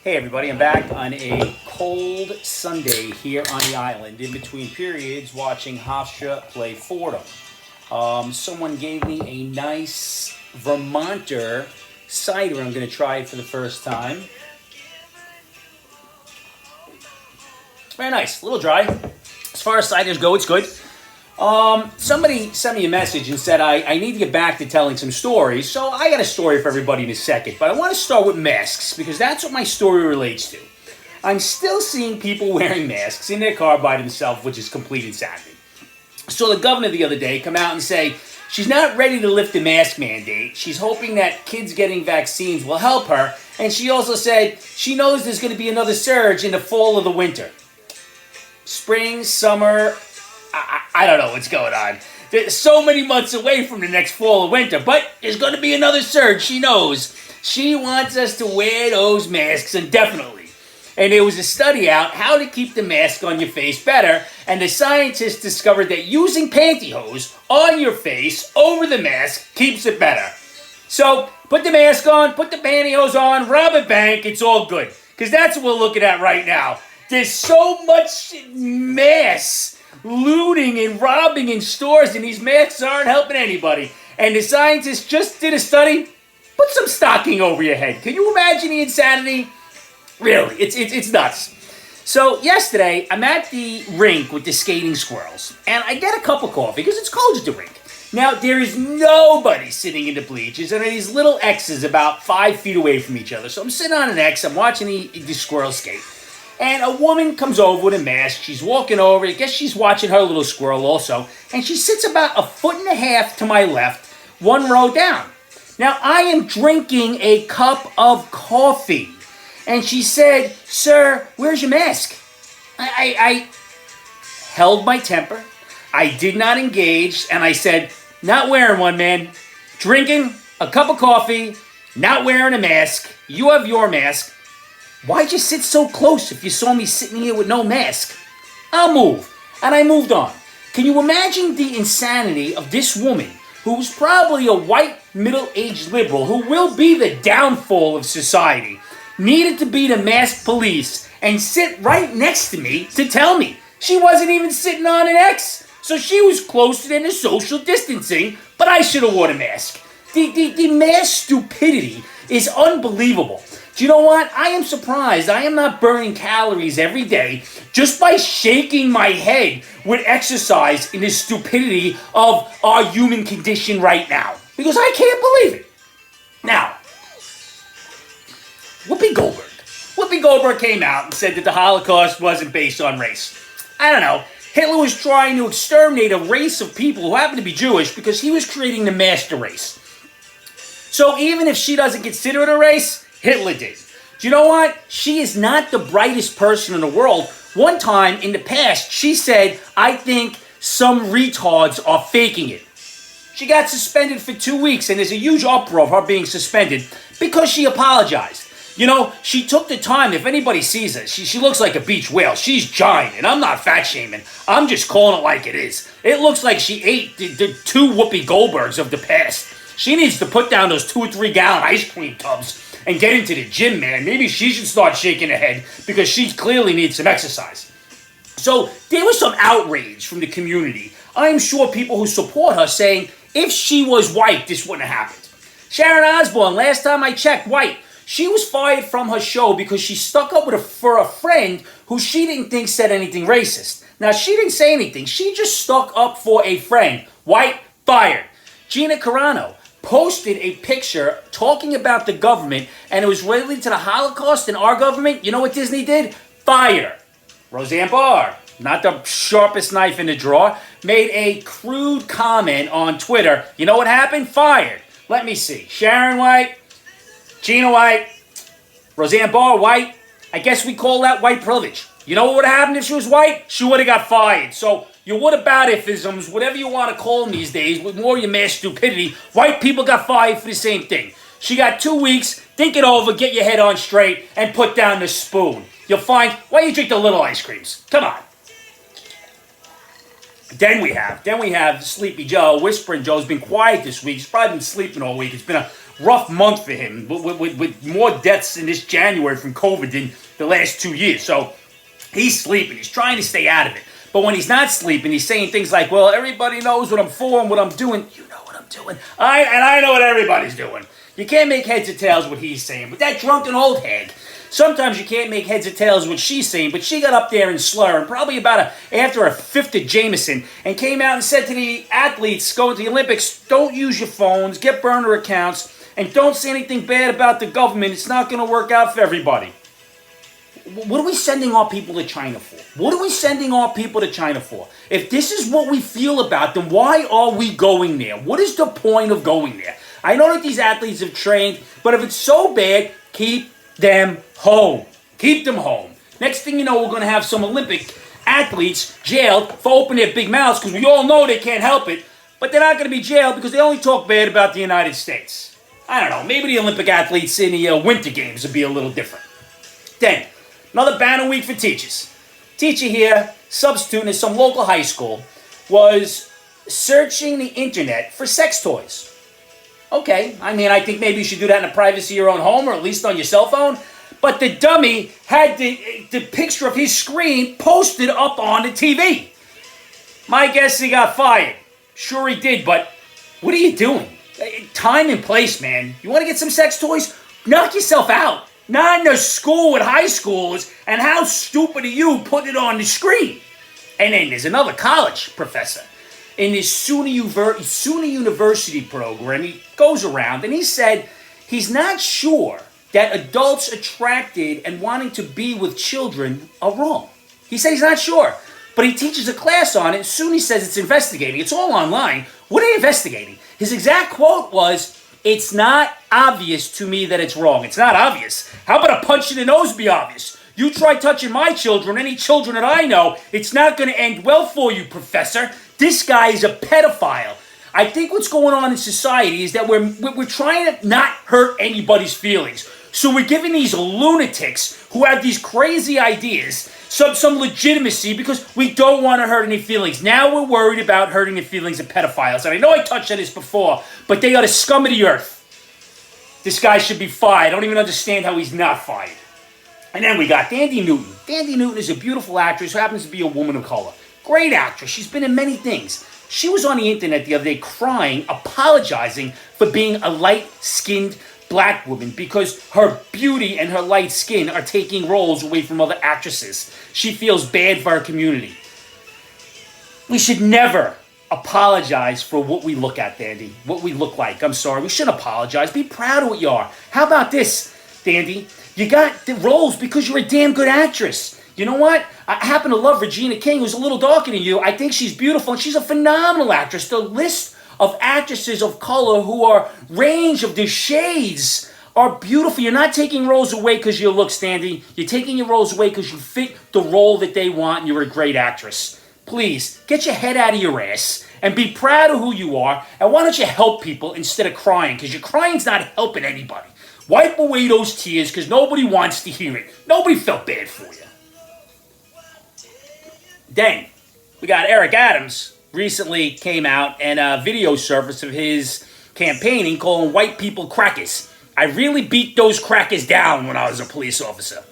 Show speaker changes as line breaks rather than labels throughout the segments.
Hey everybody, I'm back on a cold Sunday here on the island, in between periods, watching Hofstra play Fordham. Someone gave me a nice Vermonter cider. I'm going to try it for the first time. Very nice, a little dry. As far as ciders go, it's good. Somebody sent me a message and said I need to get back to telling some stories, so I got a story for everybody in a second. But I want to start with masks, because that's what my story relates to. I'm still seeing people wearing masks in their car by themselves, which is complete insanity. So the governor the other day come out and say she's not ready to lift the mask mandate. She's hoping that kids getting vaccines will help her. And she also said she knows there's going to be another surge in the fall or the winter. Spring, summer, I don't know what's going on. There's so many months away from the next fall or winter, but there's going to be another surge. She knows. She wants us to wear those masks indefinitely. And there was a study out how to keep the mask on your face better, and the scientists discovered that using pantyhose on your face over the mask keeps it better. So put the mask on, put the pantyhose on, rob a bank, it's all good. Because that's what we're looking at right now. There's so much mass looting and robbing in stores, and these masks aren't helping anybody. And the scientists just did a study. Put some stocking over your head. Can you imagine the insanity? Really, it's nuts. So yesterday, I'm at the rink with the skating squirrels, and I get a cup of coffee because it's cold at the rink. Now, there is nobody sitting in the bleachers, and there are these little X's about 5 feet away from each other. So I'm sitting on an X, I'm watching the squirrels skate. And a woman comes over with a mask. She's walking over. I guess she's watching her little squirrel also. And she sits about 1.5 feet to my left, one row down. Now, I am drinking a cup of coffee. And she said, "Sir, where's your mask?" I held my temper. I did not engage. And I said, "Not wearing one, man. Drinking a cup of coffee, not wearing a mask. You have your mask. Why'd you sit so close if you saw me sitting here with no mask?" I'll move. And I moved on. Can you imagine the insanity of this woman, who's probably a white, middle-aged liberal, who will be the downfall of society, needed to be the masked police and sit right next to me to tell me? She wasn't even sitting on an X, so she was closer than the social distancing, but I should have worn a mask. The mass stupidity is unbelievable. Do you know what? I am surprised I am not burning calories every day just by shaking my head with exercise in the stupidity of our human condition right now. Because I can't believe it. Now, Whoopi Goldberg came out and said that the Holocaust wasn't based on race. I don't know. Hitler was trying to exterminate a race of people who happen to be Jewish because he was creating the master race. So even if she doesn't consider it a race, Hitler did. Do you know what? She is not the brightest person in the world. One time in the past, she said, "I think some retards are faking it." She got suspended for 2 weeks, and there's a huge uproar of her being suspended because she apologized. You know, she took the time. If anybody sees her, she looks like a beach whale. She's giant, and I'm not fat shaming. I'm just calling it like it is. It looks like she ate the 2 Whoopi Goldbergs of the past. She needs to put down those 2 or 3 gallon ice cream tubs and get into the gym, man. Maybe she should start shaking her head because she clearly needs some exercise. So there was some outrage from the community. I'm sure people who support her saying, if she was white, this wouldn't have happened. Sharon Osbourne, last time I checked, white. She was fired from her show because she stuck up for a friend who she didn't think said anything racist. Now, she didn't say anything. She just stuck up for a friend. White, fired. Gina Carano posted a picture talking about the government, and it was related to the Holocaust and our government. You know what Disney did? Fired her. Roseanne Barr, not the sharpest knife in the drawer, made a crude comment on Twitter. You know what happened? Fired. Let me see. Sharon White, Gina White, Roseanne Barr White. I guess we call that white privilege. You know what would have happened if she was white? She would have got fired. So your whataboutifisms, whatever you want to call them these days, with more of your mass stupidity, white people got fired for the same thing. She got 2 weeks, think it over, get your head on straight, and put down the spoon. You'll find, why you drink the little ice creams? Come on. Then we have Sleepy Joe, Whispering Joe's been quiet this week. He's probably been sleeping all week. It's been a rough month for him with more deaths in this January from COVID than the last 2 years. So he's sleeping. He's trying to stay out of it. But when he's not sleeping, he's saying things like, well, everybody knows what I'm for and what I'm doing. You know what I'm doing. I know what everybody's doing. You can't make heads or tails what he's saying. But that drunken old hag, sometimes you can't make heads or tails what she's saying. But she got up there and slurring, probably after a fifth of Jameson, and came out and said to the athletes going to the Olympics, don't use your phones, get burner accounts, and don't say anything bad about the government. It's not going to work out for everybody. What are we sending our people to China for? What are we sending our people to China for? If this is what we feel about them, why are we going there? What is the point of going there? I know that these athletes have trained, but if it's so bad, keep them home. Keep them home. Next thing you know, we're going to have some Olympic athletes jailed for opening their big mouths because we all know they can't help it, but they're not going to be jailed because they only talk bad about the United States. I don't know. Maybe the Olympic athletes in the Winter Games would be a little different. Then, another banner week for teachers. Teacher here, substitute in some local high school, was searching the internet for sex toys. Okay, I mean, I think maybe you should do that in the privacy of your own home or at least on your cell phone. But the dummy had the picture of his screen posted up on the TV. My guess he got fired. Sure he did, but what are you doing? Time and place, man. You want to get some sex toys? Knock yourself out. Not in a school with high schoolers, and how stupid are you putting it on the screen? And then there's another college professor in this SUNY University program. He goes around and he said he's not sure that adults attracted and wanting to be with children are wrong. He said he's not sure, but he teaches a class on it. SUNY says it's investigating. It's all online. What are they investigating? His exact quote was, it's not obvious to me that it's wrong. It's not obvious. How about a punch in the nose be obvious? You try touching my children, any children that I know, it's not going to end well for you, Professor. This guy is a pedophile. I think what's going on in society is that we're trying to not hurt anybody's feelings. So we're giving these lunatics who have these crazy ideas some legitimacy because we don't want to hurt any feelings. Now we're worried about hurting the feelings of pedophiles. And I know I touched on this before, but they are the scum of the earth. This guy should be fired. I don't even understand how he's not fired. And then we got Thandie Newton. Thandie Newton is a beautiful actress who happens to be a woman of color. Great actress. She's been in many things. She was on the internet the other day crying, apologizing for being a light-skinned black woman because her beauty and her light skin are taking roles away from other actresses. She feels bad for her community. We should never apologize for what we look at, Thandie. What we look like. I'm sorry. We shouldn't apologize. Be proud of what you are. How about this, Thandie? You got the roles because you're a damn good actress. You know what? I happen to love Regina King, who's a little darker than you. I think she's beautiful, and she's a phenomenal actress. The list of actresses of color who are range of the shades are beautiful. You're not taking roles away because you look, Thandie. You're taking your roles away because you fit the role that they want, and you're a great actress. Please, get your head out of your ass and be proud of who you are, and why don't you help people instead of crying, because your crying's not helping anybody. Wipe away those tears because nobody wants to hear it. Nobody felt bad for you. Then, we got Eric Adams recently came out and a video surfaced of his campaigning calling white people crackers. I really beat those crackers down when I was a police officer.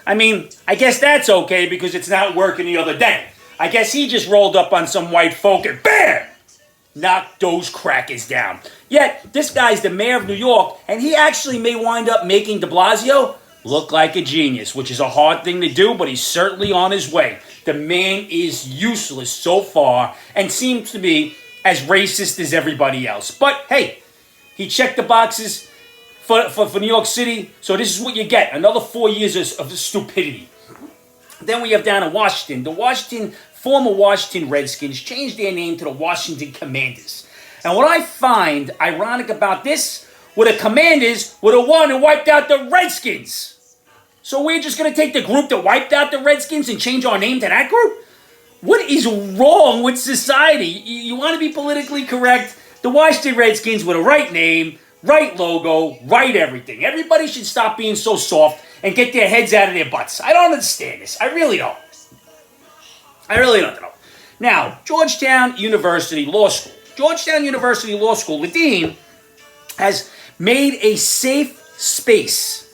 I mean, I guess that's okay because it's not working the other day. I guess he just rolled up on some white folk and BAM! Knocked those crackers down. Yet, this guy's the mayor of New York, and he actually may wind up making de Blasio look like a genius, which is a hard thing to do, but he's certainly on his way. The man is useless so far and seems to be as racist as everybody else. But hey, he checked the boxes for New York City, so this is what you get. Another 4 years of stupidity. Then we have down in Washington. The former Washington Redskins changed their name to the Washington Commanders. And what I find ironic about this, were the Commanders were the one who wiped out the Redskins. So we're just going to take the group that wiped out the Redskins and change our name to that group? What is wrong with society? You want to be politically correct? The Washington Redskins with a right name, right logo, right everything. Everybody should stop being so soft and get their heads out of their butts. I don't understand this. I really don't. I really don't know. Now, Georgetown University Law School. Georgetown University Law School, the dean has made a safe space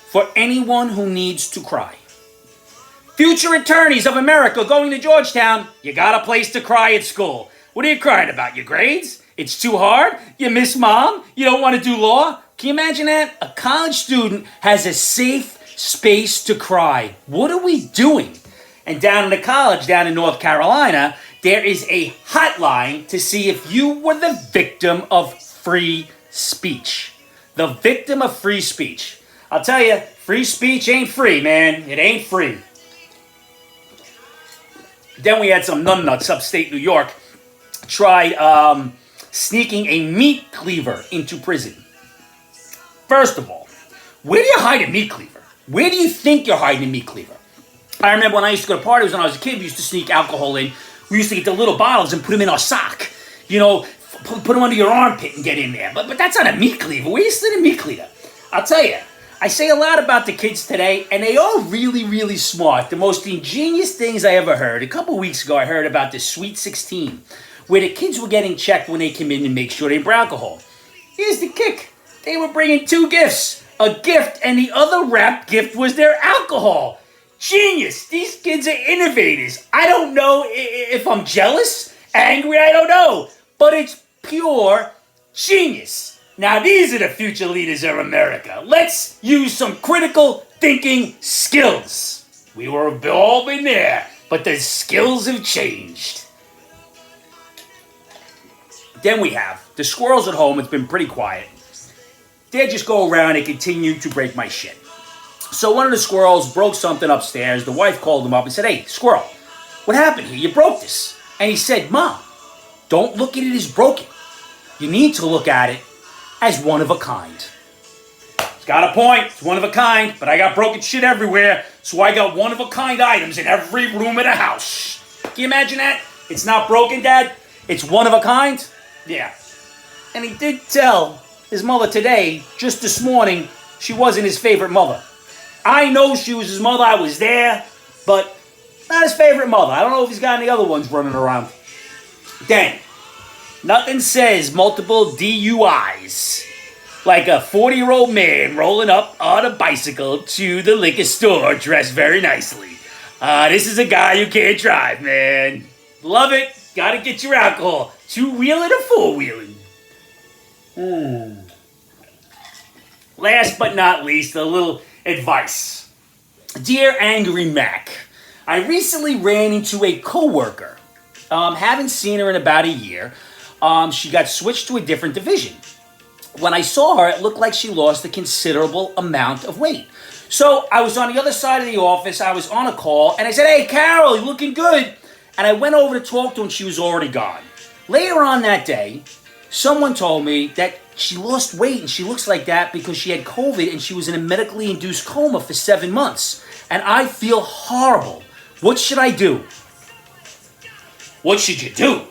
for anyone who needs to cry. Future attorneys of America going to Georgetown, you got a place to cry at school. What are you crying about? Your grades? It's too hard? You miss mom? You don't want to do law? Can you imagine that? A college student has a safe space to cry. What are we doing? And down in the college, down in North Carolina, there is a hotline to see if you were the victim of free speech. The victim of free speech. I'll tell you, free speech ain't free, man. It ain't free. Then we had some Nun Nuts upstate New York tried sneaking a meat cleaver into prison. First of all, where do you hide a meat cleaver? Where do you think you're hiding a meat cleaver? I remember when I used to go to parties when I was a kid, we used to sneak alcohol in. We used to get the little bottles and put them in our sock. You know, put them under your armpit and get in there. But that's not a meat cleaver. Where you slid a meat cleaver? I'll tell you, I say a lot about the kids today, and they are really, really smart. The most ingenious things I ever heard. A couple weeks ago, I heard about the Sweet 16, where the kids were getting checked when they came in to make sure they brought alcohol. Here's the kick. They were bringing two gifts. A gift, and the other wrapped gift was their alcohol. Genius. These kids are innovators. I don't know if I'm jealous, angry, I don't know. But it's pure genius. Now, these are the future leaders of America. Let's use some critical thinking skills. We were all been there, but the skills have changed. Then we have the squirrels at home. It's been pretty quiet. They just go around and continue to break my shit. So one of the squirrels broke something upstairs. The wife called him up and said, "Hey, squirrel, what happened here? You broke this." And he said, "Mom, don't look at it as broken. You need to look at it as one of a kind." It's got a point. It's one of a kind, but I got broken shit everywhere, so I got one of a kind items in every room of the house. Can you imagine that? It's not broken, Dad. It's one of a kind? Yeah. And he did tell his mother today, just this morning, she wasn't his favorite mother. I know she was his mother. I was there, but not his favorite mother. I don't know if he's got any other ones running around. Then, nothing says multiple DUIs like a 40-year-old man rolling up on a bicycle to the liquor store dressed very nicely. This is a guy you can't drive, man. Love it. Gotta get your alcohol. Two-wheeling or four-wheeling? Last but not least, a little advice. Dear Angry Mac, I recently ran into a coworker. Haven't seen her in about a year. She got switched to a different division. When I saw her, it looked like she lost a considerable amount of weight. So I was on the other side of the office. I was on a call, and I said, "Hey, Carol, you're looking good." And I went over to talk to her, and she was already gone. Later on that day, someone told me that she lost weight, and she looks like that because she had COVID, and she was in a medically induced coma for 7 months. And I feel horrible. What should I do? What should you do?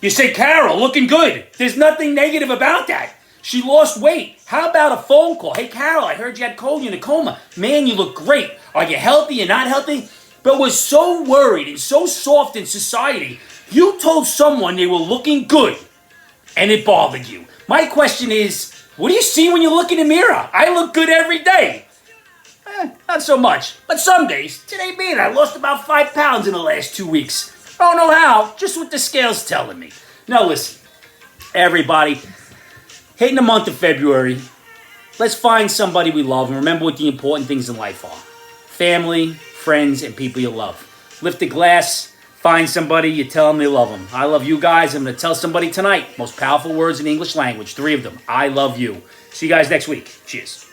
You say, "Carol, looking good." There's nothing negative about that. She lost weight. How about a phone call? "Hey, Carol, I heard you had COVID, you're in a coma. Man, you look great. Are you healthy? You're not healthy?" But we're so worried and so soft in society. You told someone they were looking good, and it bothered you. My question is, what do you see when you look in the mirror? I look good every day. Not so much. But some days, today being, I lost about 5 pounds in the last 2 weeks. I don't know how, just what the scale's telling me. Now listen, everybody, hitting the month of February, let's find somebody we love and remember what the important things in life are. Family, friends, and people you love. Lift a glass, find somebody, you tell them they love them. I love you guys. I'm going to tell somebody tonight. Most powerful words in the English language, 3 of them. I love you. See you guys next week. Cheers.